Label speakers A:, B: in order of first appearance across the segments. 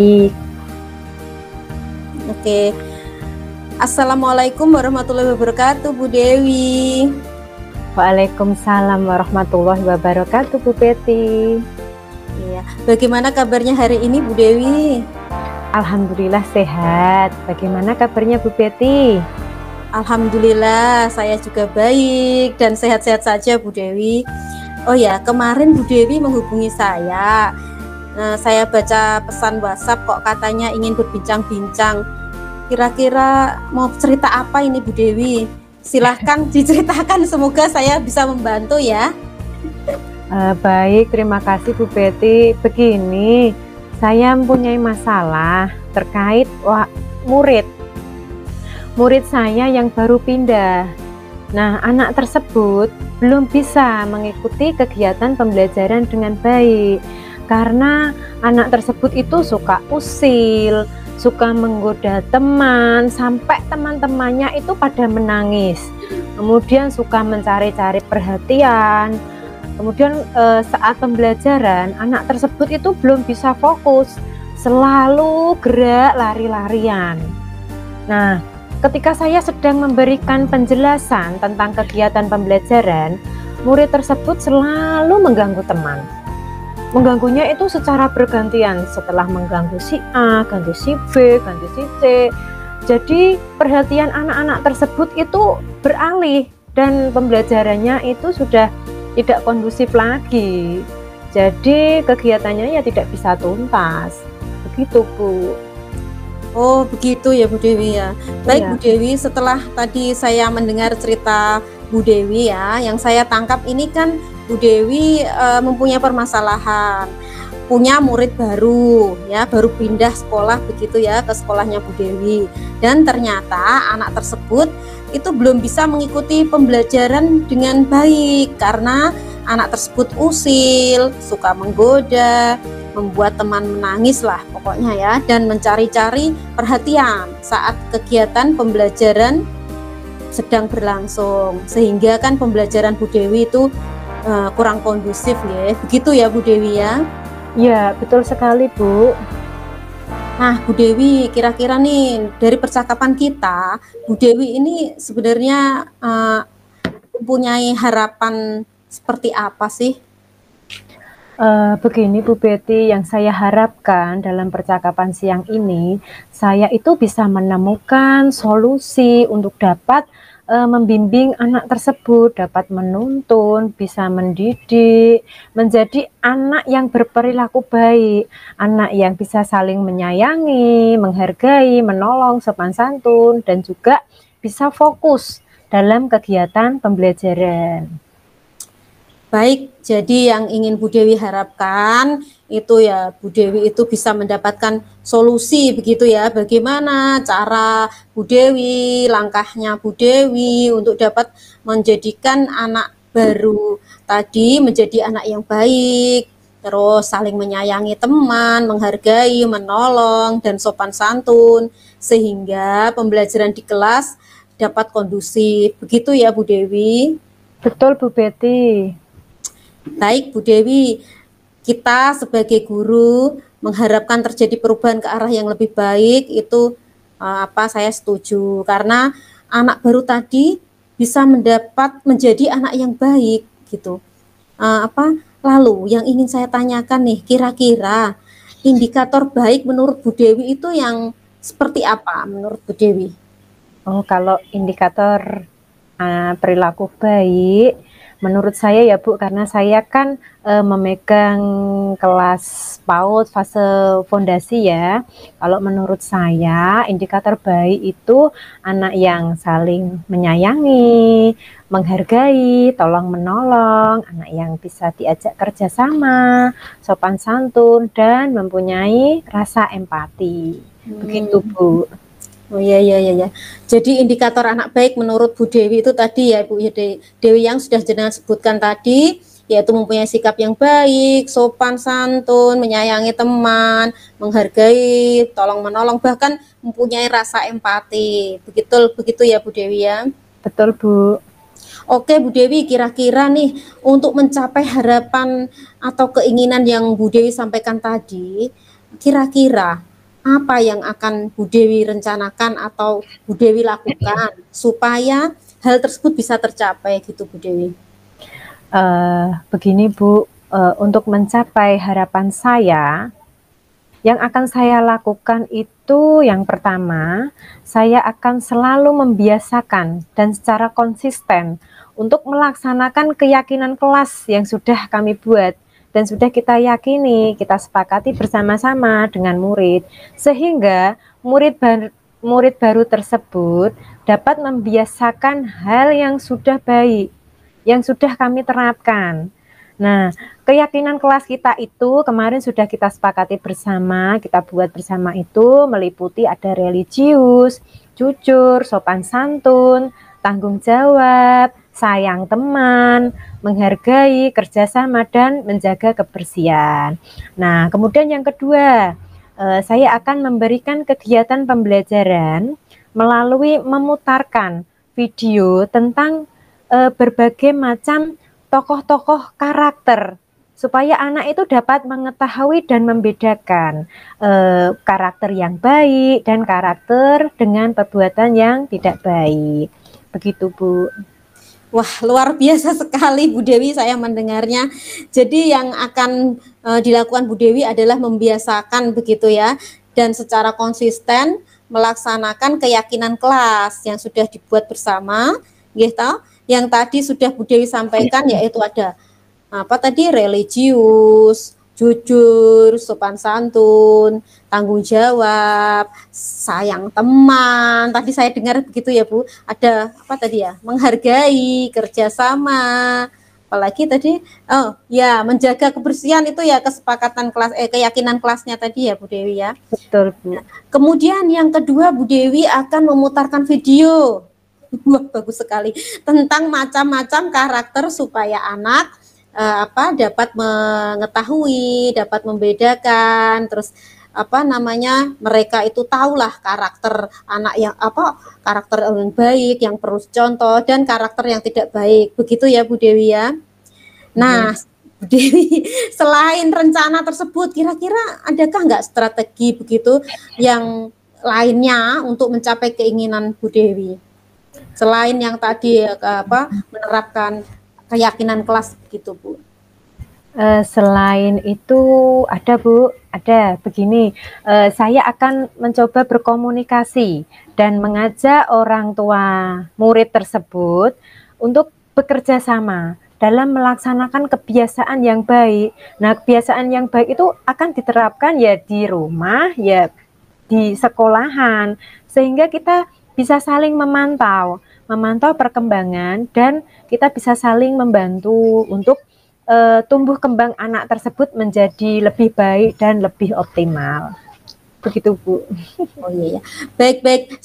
A: Baik.
B: Oke. Assalamualaikum warahmatullahi wabarakatuh, Bu Dewi.
A: Waalaikumsalam warahmatullahi wabarakatuh, Bu Betty.
B: Iya. Bagaimana kabarnya hari ini, Bu Dewi?
A: Alhamdulillah sehat. Bagaimana kabarnya Bu Betty?
B: Alhamdulillah, saya juga baik dan sehat-sehat saja, Bu Dewi. Oh ya, kemarin Bu Dewi menghubungi saya. Saya baca pesan WhatsApp kok katanya ingin berbincang-bincang. Kira-kira mau cerita apa ini, Bu Dewi? Silahkan diceritakan, semoga saya bisa membantu ya.
A: Baik, terima kasih Bu Betty. Begini, saya mempunyai masalah terkait murid saya yang baru pindah. Nah, anak tersebut belum bisa mengikuti kegiatan pembelajaran dengan baik karena anak tersebut itu suka usil, suka menggoda teman, sampai teman-temannya itu pada menangis. Kemudian suka mencari-cari perhatian. Kemudian saat pembelajaran, anak tersebut itu belum bisa fokus, selalu gerak lari-larian. Nah, ketika saya sedang memberikan penjelasan tentang kegiatan pembelajaran, murid tersebut selalu mengganggu teman. Mengganggunya itu secara bergantian, setelah mengganggu si A, ganti si B, ganti si C. Jadi perhatian anak-anak tersebut itu beralih dan pembelajarannya itu sudah tidak kondusif lagi. Jadi kegiatannya ya tidak bisa tuntas. Begitu, Bu.
B: Oh, begitu ya, Bu Dewi ya. Baik,
A: Iya.
B: Bu Dewi, setelah tadi saya mendengar cerita Bu Dewi ya, yang saya tangkap ini kan Bu Dewi mempunyai permasalahan, punya murid baru ya, baru pindah sekolah begitu ya ke sekolahnya Bu Dewi. Dan ternyata anak tersebut itu belum bisa mengikuti pembelajaran dengan baik karena anak tersebut usil, suka menggoda, membuat teman menangis lah pokoknya ya, dan mencari-cari perhatian saat kegiatan pembelajaran sedang berlangsung, sehingga kan pembelajaran Bu Dewi itu kurang kondusif ya, begitu ya Bu Dewi ya.
A: Ya, betul sekali, Bu.
B: Nah, Bu Dewi, kira-kira nih dari percakapan kita, Bu Dewi ini sebenarnya mempunyai harapan seperti apa sih?
A: Begini Bu Betty, yang saya harapkan dalam percakapan siang ini, saya itu bisa menemukan solusi untuk dapat membimbing anak tersebut, dapat menuntun, bisa mendidik, menjadi anak yang berperilaku baik, anak yang bisa saling menyayangi, menghargai, menolong, sopan santun, dan juga bisa fokus dalam kegiatan pembelajaran.
B: Baik, jadi yang ingin Bu Dewi harapkan itu ya Bu Dewi itu bisa mendapatkan solusi begitu ya. Bagaimana cara Bu Dewi, langkahnya Bu Dewi untuk dapat menjadikan anak baru tadi menjadi anak yang baik, terus saling menyayangi teman, menghargai, menolong, dan sopan santun, sehingga pembelajaran di kelas dapat kondusif. Begitu ya Bu Dewi.
A: Betul Bu Betty.
B: Baik Bu Dewi, kita sebagai guru mengharapkan terjadi perubahan ke arah yang lebih baik itu saya setuju, karena anak baru tadi bisa menjadi anak yang baik gitu. Lalu yang ingin saya tanyakan nih, kira-kira indikator baik menurut Bu Dewi itu yang seperti apa menurut Bu Dewi?
A: Oh, kalau indikator perilaku baik, menurut saya ya Bu, karena saya kan memegang kelas PAUD fase fondasi ya. Kalau menurut saya indikator baik itu anak yang saling menyayangi, menghargai, tolong menolong, anak yang bisa diajak kerjasama, sopan santun, dan mempunyai rasa empati. Begitu Bu.
B: Oh iya. Jadi indikator anak baik menurut Bu Dewi itu tadi ya Bu Dewi yang sudah jenengan sebutkan tadi, yaitu mempunyai sikap yang baik, sopan santun, menyayangi teman, menghargai, tolong menolong, bahkan mempunyai rasa empati. Begitu ya Bu Dewi ya.
A: Betul Bu.
B: Oke Bu Dewi, kira-kira nih untuk mencapai harapan atau keinginan yang Bu Dewi sampaikan tadi, kira-kira apa yang akan Bu Dewi rencanakan atau Bu Dewi lakukan supaya hal tersebut bisa tercapai gitu Bu Dewi?
A: Begini Bu, untuk mencapai harapan saya, yang akan saya lakukan itu yang pertama, saya akan selalu membiasakan dan secara konsisten untuk melaksanakan keyakinan kelas yang sudah kami buat dan sudah kita yakini, kita sepakati bersama-sama dengan murid, sehingga murid baru tersebut dapat membiasakan hal yang sudah baik, yang sudah kami terapkan. Nah, keyakinan kelas kita itu kemarin sudah kita sepakati bersama, kita buat bersama itu meliputi ada religius, jujur, sopan santun, tanggung jawab, sayang teman, menghargai, kerjasama, dan menjaga kebersihan. Nah, kemudian yang kedua, saya akan memberikan kegiatan pembelajaran melalui memutarkan video tentang berbagai macam tokoh-tokoh karakter supaya anak itu dapat mengetahui dan membedakan karakter yang baik dan karakter dengan perbuatan yang tidak baik. Begitu Bu.
B: Wah, luar biasa sekali Bu Dewi, saya mendengarnya. Jadi yang akan dilakukan Bu Dewi adalah membiasakan begitu ya, dan secara konsisten melaksanakan keyakinan kelas yang sudah dibuat bersama, gitu. Yang tadi sudah Bu Dewi sampaikan yaitu ada apa tadi, religius, jujur, sopan santun, tanggung jawab, sayang teman. Tadi saya dengar begitu ya Bu. Ada apa tadi ya? Menghargai, kerjasama. Apalagi tadi, oh ya, menjaga kebersihan itu ya kesepakatan kelas, keyakinan kelasnya tadi ya Bu Dewi ya.
A: Betul Bu.
B: Kemudian yang kedua Bu Dewi akan memutarkan video. Wah, bagus sekali, tentang macam-macam karakter supaya anak dapat mengetahui, dapat membedakan, terus apa namanya, mereka itu tahulah karakter anak yang karakter yang baik, yang perlu contoh, dan karakter yang tidak baik. Begitu ya Bu Dewi ya. Nah, Bu Dewi, selain rencana tersebut, kira-kira adakah nggak strategi begitu yang lainnya untuk mencapai keinginan Bu Dewi? Selain yang tadi menerapkan keyakinan kelas begitu Bu.
A: Selain itu ada Bu, ada begini, saya akan mencoba berkomunikasi dan mengajak orang tua murid tersebut untuk bekerja sama dalam melaksanakan kebiasaan yang baik. Nah, kebiasaan yang baik itu akan diterapkan ya di rumah, ya di sekolahan, sehingga kita bisa saling memantau perkembangan dan kita bisa saling membantu untuk tumbuh kembang anak tersebut menjadi lebih baik dan lebih optimal. Begitu Bu.
B: Oh iya ya. Baik-baik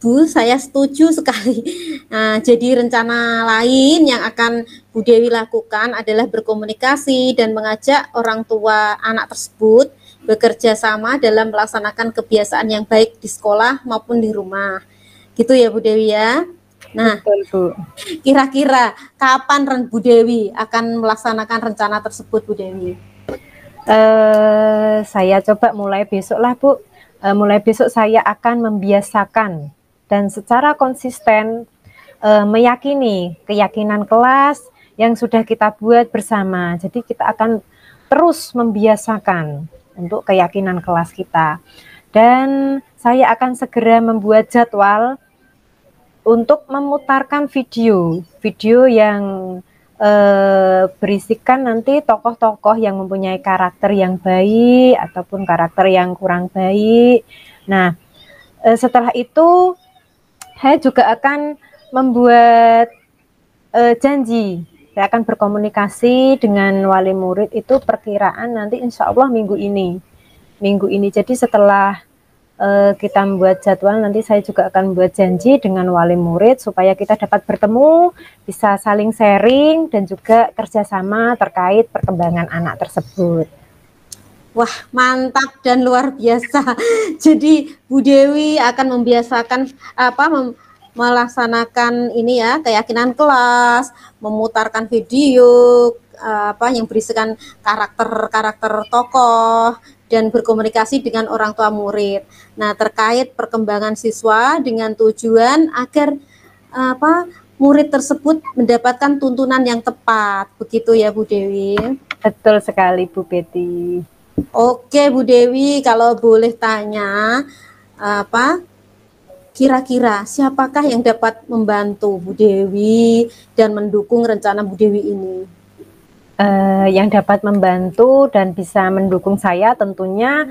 B: Bu, saya setuju sekali. Nah, jadi rencana lain yang akan Bu Dewi lakukan adalah berkomunikasi dan mengajak orang tua anak tersebut bekerja sama dalam melaksanakan kebiasaan yang baik di sekolah maupun di rumah. Gitu ya Bu Dewi ya. Nah,
A: betul, Bu.
B: Kira-kira kapan Bu Dewi akan melaksanakan rencana tersebut Bu Dewi?
A: Saya coba mulai besok lah Bu. Mulai besok saya akan membiasakan dan secara konsisten meyakini keyakinan kelas yang sudah kita buat bersama. Jadi kita akan terus membiasakan untuk keyakinan kelas kita. Dan saya akan segera membuat jadwal untuk memutarkan video yang berisikan nanti tokoh-tokoh yang mempunyai karakter yang baik ataupun karakter yang kurang baik. Nah, setelah itu saya juga akan membuat janji. Saya akan berkomunikasi dengan wali murid itu perkiraan nanti insya Allah minggu ini. Jadi setelah kita membuat jadwal, nanti saya juga akan membuat janji dengan wali murid supaya kita dapat bertemu, bisa saling sharing dan juga kerjasama terkait perkembangan anak tersebut.
B: Wah, mantap dan luar biasa. Jadi Bu Dewi akan membiasakan melaksanakan ini ya, keyakinan kelas, memutarkan video yang berisikan karakter tokoh, dan berkomunikasi dengan orang tua murid. Nah, terkait perkembangan siswa dengan tujuan agar murid tersebut mendapatkan tuntunan yang tepat. Begitu ya Bu Dewi.
A: Betul sekali Bu Betty.
B: Oke Bu Dewi, kalau boleh tanya, kira-kira siapakah yang dapat membantu Bu Dewi dan mendukung rencana Bu Dewi ini?
A: Yang dapat membantu dan bisa mendukung saya tentunya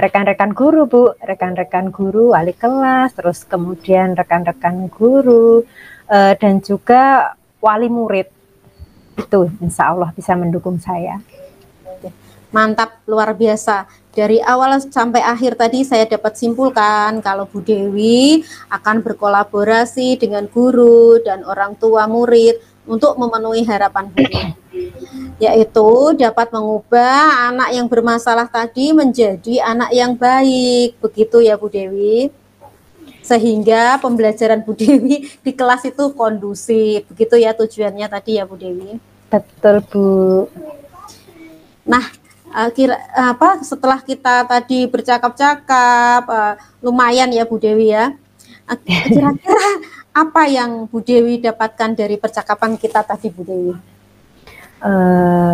A: rekan-rekan guru Bu, rekan-rekan guru, wali kelas, terus kemudian rekan-rekan guru dan juga wali murid. Itu insya Allah bisa mendukung saya.
B: Mantap, luar biasa. Dari awal sampai akhir tadi saya dapat simpulkan kalau Bu Dewi akan berkolaborasi dengan guru dan orang tua murid untuk memenuhi harapan Bu Dewi, yaitu dapat mengubah anak yang bermasalah tadi menjadi anak yang baik. Begitu ya Bu Dewi. Sehingga pembelajaran Bu Dewi di kelas itu kondusif. Begitu ya tujuannya tadi ya Bu Dewi.
A: Betul Bu.
B: Nah, setelah kita tadi bercakap-cakap lumayan ya Bu Dewi ya, kira-kira apa yang Bu Dewi dapatkan dari percakapan kita tadi Bu Dewi?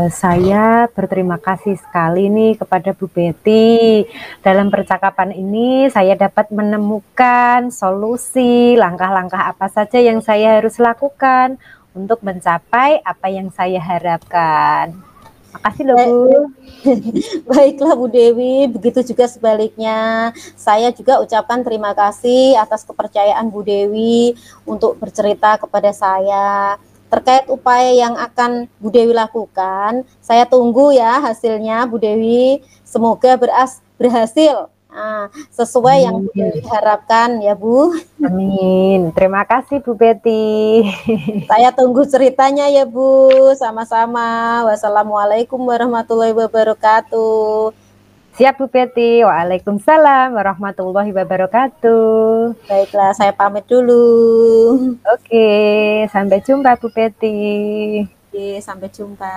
A: Saya berterima kasih sekali nih kepada Bu Betty. Dalam percakapan ini saya dapat menemukan solusi langkah-langkah apa saja yang saya harus lakukan untuk mencapai apa yang saya harapkan. Makasih loh Bu.
B: Baiklah Bu Dewi, begitu juga sebaliknya. Saya juga ucapkan terima kasih atas kepercayaan Bu Dewi untuk bercerita kepada saya. Terkait upaya yang akan Bu Dewi lakukan, saya tunggu ya hasilnya Bu Dewi. Semoga berhasil sesuai yang Bu Dewi harapkan ya Bu.
A: Amin. Terima kasih Bu Betty.
B: Saya tunggu ceritanya ya Bu. Sama-sama. Wassalamualaikum warahmatullahi wabarakatuh.
A: Siap Bu Betty. Waalaikumsalam warahmatullahi wabarakatuh.
B: Baiklah, saya pamit dulu.
A: Oke, sampai jumpa Bu Betty.
B: Oke, sampai jumpa.